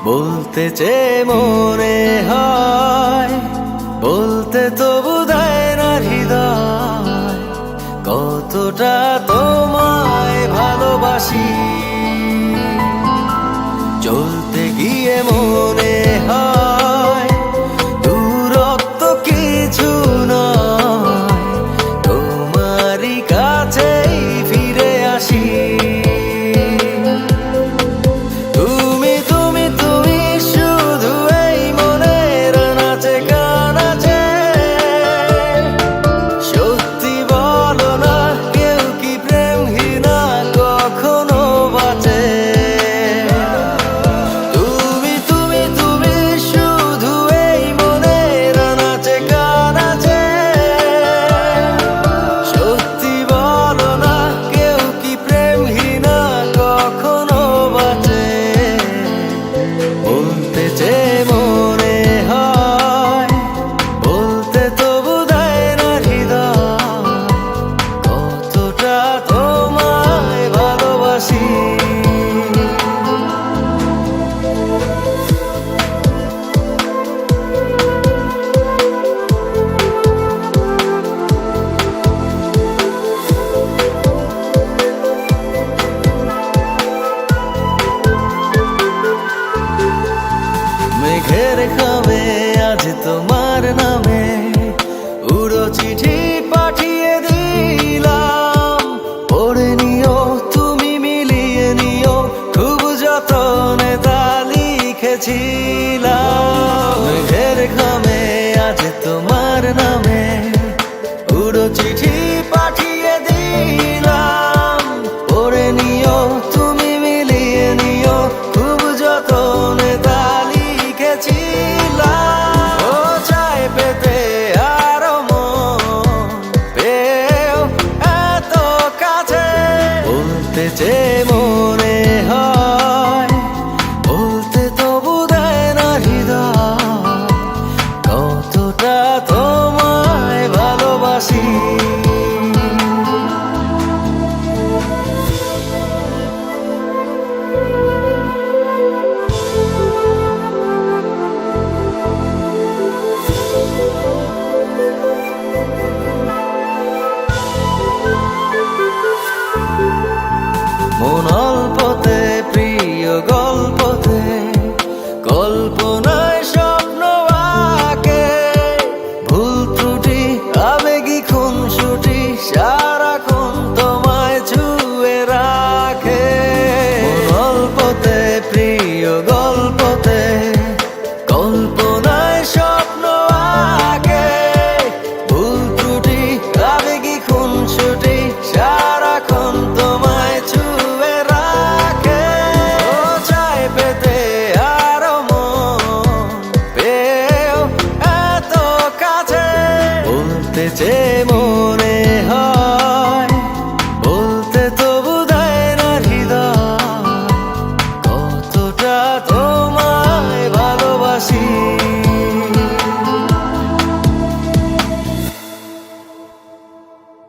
বলতে চেয়ে মনে হয়, বলতে তবু দেয় না হৃদয়, কতটা তোমায় ভালোবাসি। চলতে গিয়ে মনে হয় দূরত্ব কিছু নয়, তোমারই কাছেই ফিরে আসি। মেঘের খামে আজ তোমার নামে উড়ো চিঠি পাঠিয়ে দিলাম, পড়ে নিও তুমি মিলিয়ে নিও, খুব যতনে তা লিখেছিলাম। মেঘের খামে আজ তোমার নামে উড়ো চিঠি পাঠিয়ে দিলাম, পড়ে নিও তুমি মিলিয়ে নিও, খুব যতনে তা যে মনে হয়, বলতে তবু দেয় না হৃদয়, কতটা তোমায় ভালোবাসি। মন অল্পতে প্রিয় গল্পতে, কল্পনায় স্বপ্ন আঁকে, ভুল ত্রুটি আবেগী খুনসুটি সারাক্ষণ তোমায় ছুঁয়ে রাখে। মন অল্পতে প্রিয়